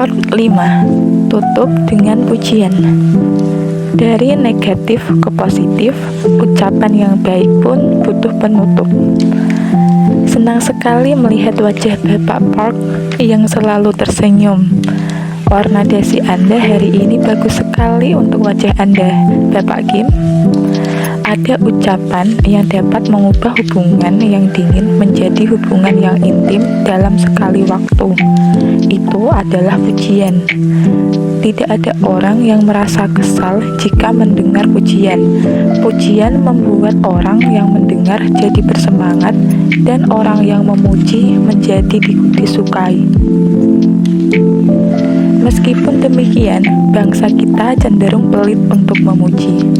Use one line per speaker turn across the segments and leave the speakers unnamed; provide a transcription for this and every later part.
Part 5. Tutup dengan pujian. Dari negatif ke positif, ucapan yang baik pun butuh penutup. Senang sekali melihat wajah Bapak Park yang selalu tersenyum. Warna dasi Anda hari ini bagus sekali untuk wajah Anda, Bapak Kim. Ada ucapan yang dapat mengubah hubungan yang dingin menjadi hubungan yang intim dalam sekali waktu. Itu adalah pujian. Tidak ada orang yang merasa kesal jika mendengar pujian. Pujian membuat orang yang mendengar jadi bersemangat dan orang yang memuji menjadi disukai. Meskipun demikian, bangsa kita cenderung pelit untuk memuji.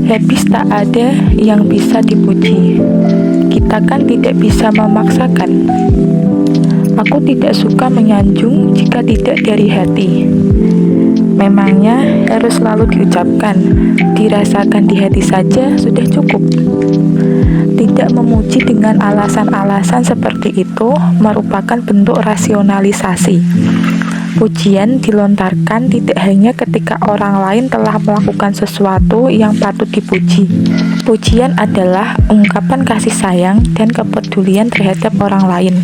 Habis tak ada yang bisa dipuji. Kita kan tidak bisa memaksakan. Aku tidak suka menyanjung jika tidak dari hati. Memangnya harus selalu diucapkan, dirasakan di hati saja sudah cukup. Tidak memuji dengan alasan-alasan seperti itu merupakan bentuk rasionalisasi. Pujian dilontarkan tidak hanya ketika orang lain telah melakukan sesuatu yang patut dipuji. Pujian adalah ungkapan kasih sayang dan kepedulian terhadap orang lain.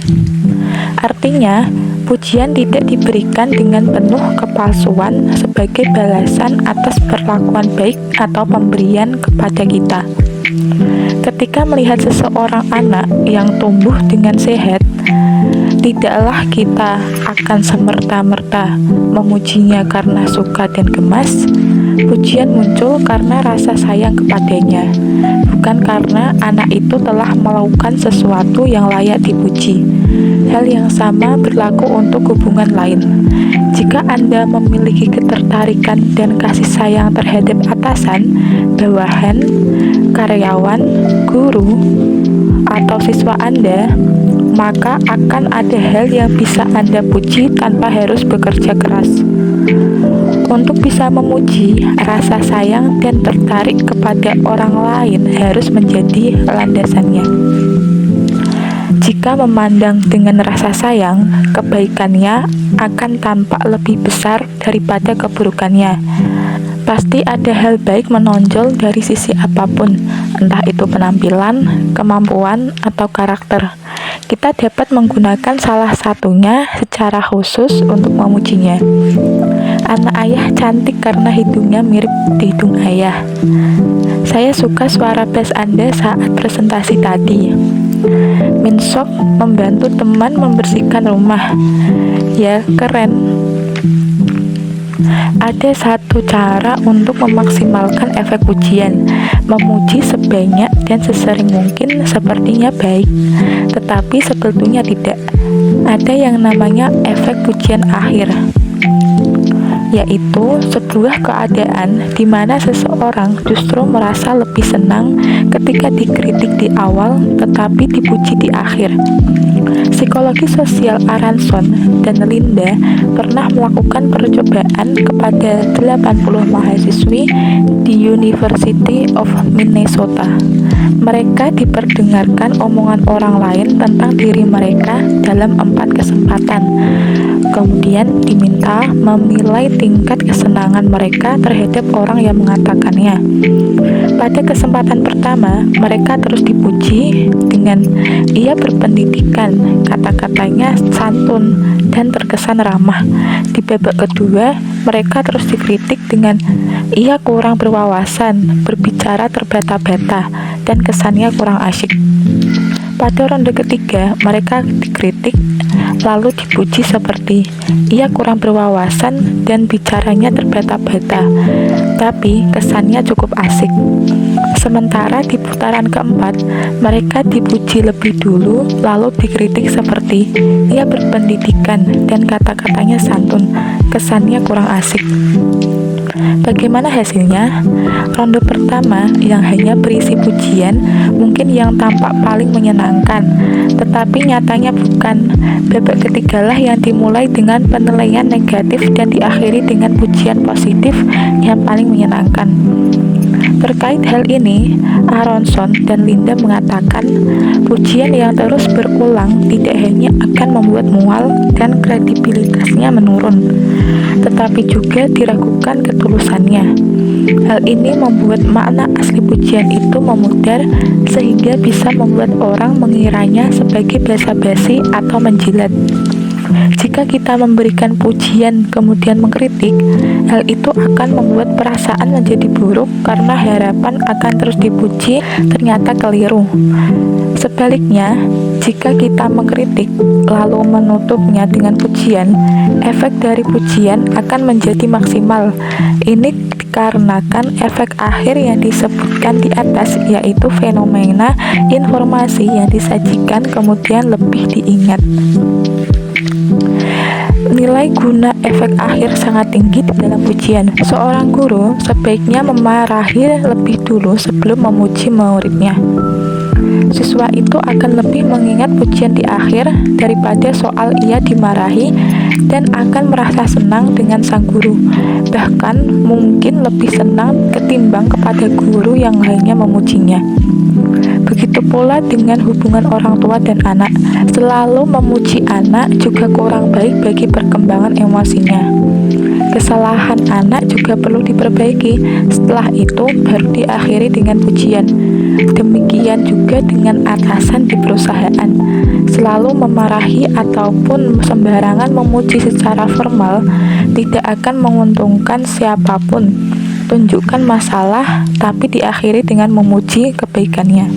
Artinya, pujian tidak diberikan dengan penuh kepalsuan sebagai balasan atas perlakuan baik atau pemberian kepada kita. Ketika melihat seseorang anak yang tumbuh dengan sehat, tidaklah kita akan semerta-merta memujinya karena suka dan gemas. Pujian muncul karena rasa sayang kepadanya, bukan karena anak itu telah melakukan sesuatu yang layak dipuji. Hal yang sama berlaku untuk hubungan lain. Jika Anda memiliki ketertarikan dan kasih sayang terhadap atasan, bawahan, karyawan, guru, atau siswa Anda, maka akan ada hal yang bisa Anda puji tanpa harus bekerja keras. Untuk bisa memuji, rasa sayang dan tertarik kepada orang lain harus menjadi landasannya. Jika memandang dengan rasa sayang, kebaikannya akan tampak lebih besar daripada keburukannya. Pasti ada hal baik menonjol dari sisi apapun, entah itu penampilan, kemampuan, atau karakter. Kita dapat menggunakan salah satunya secara khusus untuk memujinya. Anak ayah cantik karena hidungnya mirip hidung ayah. Saya suka suara bass Anda saat presentasi tadi. Minsok membantu teman membersihkan rumah. Ya, keren. Ada satu cara untuk memaksimalkan efek pujian. Memuji sebanyak dan sesering mungkin sepertinya baik, tetapi sebetulnya tidak. Ada yang namanya efek pujian akhir, yaitu sebuah keadaan di mana seseorang justru merasa lebih senang ketika dikritik di awal tetapi dipuji di akhir. Psikologi sosial Aronson dan Linda pernah melakukan percobaan kepada 80 mahasiswi di University of Minnesota. Mereka diperdengarkan omongan orang lain tentang diri mereka dalam 4 kesempatan. Kemudian diminta memilai tingkat kesenangan mereka terhadap orang yang mengatakannya. Pada kesempatan pertama, mereka terus dipuji dengan ia berpendidikan, kata-katanya santun dan terkesan ramah. Di babak kedua, mereka terus dikritik dengan ia kurang berwawasan, berbicara terbata-bata, dan kesannya kurang asyik. Pada ronde ketiga, mereka dikritik lalu dipuji seperti ia kurang berwawasan dan bicaranya terbata-bata, tapi kesannya cukup asik. Sementara di putaran keempat, mereka dipuji lebih dulu lalu dikritik seperti ia berpendidikan dan kata-katanya santun, kesannya kurang asik. Bagaimana hasilnya? Ronde pertama yang hanya berisi pujian mungkin yang tampak paling menyenangkan, tetapi nyatanya bukan. Babak ketigalah yang dimulai dengan penilaian negatif dan diakhiri dengan pujian positif yang paling menyenangkan. Terkait hal ini, Aronson dan Linda mengatakan, pujian yang terus berulang tidak hanya akan membuat mual dan kredibilitasnya menurun, tetapi juga diragukan ketulusannya. Hal ini membuat makna asli pujian itu memudar sehingga bisa membuat orang mengiranya sebagai basa-basi atau menjilat. Jika kita memberikan pujian kemudian mengkritik, hal itu akan membuat perasaan menjadi buruk karena harapan akan terus dipuji ternyata keliru. Sebaliknya, jika kita mengkritik lalu menutupnya dengan pujian, efek dari pujian akan menjadi maksimal. Ini dikarenakan efek akhir yang disebutkan di atas, yaitu fenomena informasi yang disajikan kemudian lebih diingat. Nilai guna efek akhir sangat tinggi di dalam pujian. Seorang guru sebaiknya memarahi lebih dulu sebelum memuji muridnya. Siswa itu akan lebih mengingat pujian di akhir daripada soal ia dimarahi dan akan merasa senang dengan sang guru. Bahkan mungkin lebih senang ketimbang kepada guru yang hanya memujinya. Begitu pula dengan hubungan orang tua dan anak. Selalu memuji anak juga kurang baik bagi perkembangan emosinya. Kesalahan anak juga perlu diperbaiki. Setelah itu baru diakhiri dengan pujian. Demikian juga dengan atasan di perusahaan. Selalu memarahi ataupun sembarangan memuji secara formal tidak akan menguntungkan siapapun. Tunjukkan masalah, tapi diakhiri dengan memuji kebaikannya.